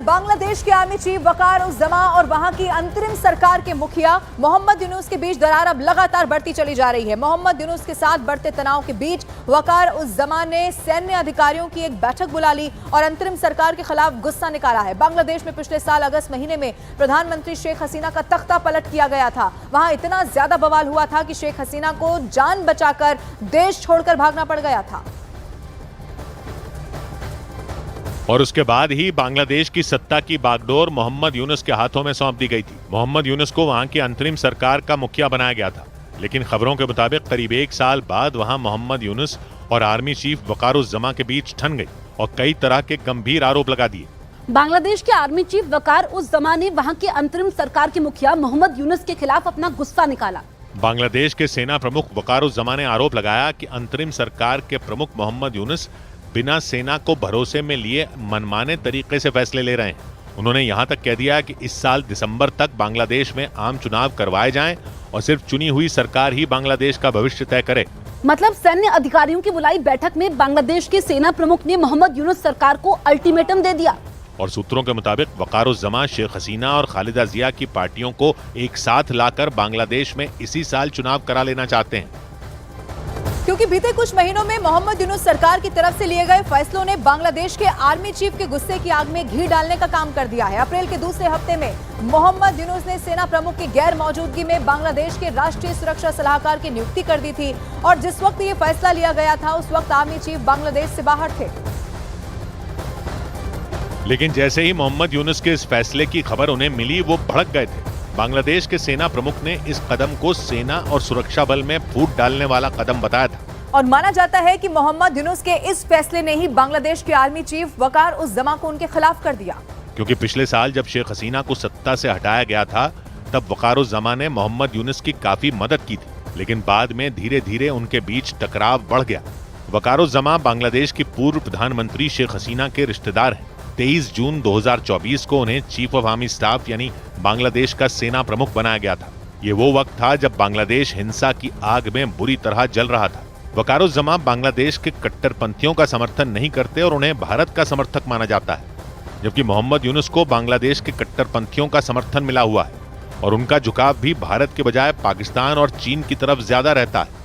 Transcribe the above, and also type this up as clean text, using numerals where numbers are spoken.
बांग्लादेश के army chief वकार उज जमा और वहां की अंतरिम सरकार के मुखिया मोहम्मद यूनुस के बीच दरार अब लगातार बढ़ती चली जा रही है। मोहम्मद यूनुस के साथ बढ़ते तनाव के बीच वकार उज जमा ने सैन्य अधिकारियों की एक बैठक बुला ली और अंतरिम सरकार के खिलाफ गुस्सा निकाला है। बांग्लादेश में पिछले साल अगस्त महीने में प्रधानमंत्री शेख हसीना का तख्ता पलट किया गया था। वहां इतना ज्यादा बवाल हुआ था कि शेख हसीना को जान बचाकर देश छोड़कर भागना पड़ गया था। और उसके बाद ही बांग्लादेश की सत्ता की बागडोर मोहम्मद यूनुस के हाथों में सौंप दी गई थी। मोहम्मद यूनुस को वहां की अंतरिम सरकार का मुखिया बनाया गया था, लेकिन खबरों के मुताबिक करीब 1 साल बाद वहां मोहम्मद यूनुस और आर्मी चीफ वकार उज जमा के बीच ठन गई और कई तरह के गंभीर आरोप लगा दिए। बांग्लादेश के आर्मी चीफ वकार उज जमा ने वहां के अंतरिम सरकार के मुखिया मोहम्मद यूनुस के खिलाफ अपना गुस्सा निकाला। बांग्लादेश के सेना प्रमुख वकार उज जमा ने आरोप लगाया कि अंतरिम सरकार के प्रमुख मोहम्मद यूनुस बिना सेना को भरोसे में लिए मनमाने तरीके से फैसले ले रहे हैं। उन्होंने यहां तक कह दिया कि इस साल दिसंबर तक बांग्लादेश में आम चुनाव करवाए जाएं और सिर्फ चुनी हुई सरकार ही बांग्लादेश का भविष्य तय करे। मतलब सैन्य अधिकारियों की बुलाई बैठक में बांग्लादेश के सेना प्रमुख ने मोहम्मद यूनुस सरकार को अल्टीमेटम दे दिया। और सूत्रों के मुताबिक वकार उज जमा शेख हसीना और खालिदा जिया की पार्टियों को एक साथ लाकर बांग्लादेश में इसी साल चुनाव करा लेना चाहते हैं, क्योंकि बीते कुछ महीनों में मोहम्मद यूनुस सरकार की तरफ से लिए गए फैसलों ने बांग्लादेश के आर्मी चीफ के गुस्से की आग में घी डालने का काम कर दिया है। अप्रैल के दूसरे हफ्ते में मोहम्मद यूनुस ने सेना प्रमुख की गैर मौजूदगी में बांग्लादेश के राष्ट्रीय सुरक्षा सलाहकार की नियुक्ति कर दी थी और जिस वक्त ये फैसला लिया गया था उस वक्त आर्मी चीफ बांग्लादेश से बाहर थे। लेकिन जैसे ही मोहम्मद यूनुस के इस फैसले की खबर उन्हें मिली, वो भड़क गए थे। बांग्लादेश के सेना प्रमुख ने इस कदम को सेना और सुरक्षा बल में फूट डालने वाला कदम बताया था। और माना जाता है कि मोहम्मद यूनुस के इस फैसले ने ही बांग्लादेश के आर्मी चीफ वकार उज जमा को उनके खिलाफ कर दिया, क्योंकि पिछले साल जब शेख हसीना को सत्ता से हटाया गया था तब वकार उज जमा ने मोहम्मद यूनुस की काफी मदद की थी, लेकिन बाद में धीरे धीरे उनके बीच टकराव बढ़ गया। वकार उज जमा बांग्लादेश की पूर्व प्रधानमंत्री शेख हसीना के रिश्तेदार हैं। 23 जून 2024 को उन्हें चीफ ऑफ आर्मी स्टाफ यानी बांग्लादेश का सेना प्रमुख बनाया गया था। ये वो वक्त था जब बांग्लादेश हिंसा की आग में बुरी तरह जल रहा था। वकार उज जमा बांग्लादेश के कट्टरपंथियों का समर्थन नहीं करते और उन्हें भारत का समर्थक माना जाता है, जबकि मोहम्मद यूनुस को बांग्लादेश के कट्टरपंथियों का समर्थन मिला हुआ है और उनका झुकाव भी भारत के बजाय पाकिस्तान और चीन की तरफ ज्यादा रहता है।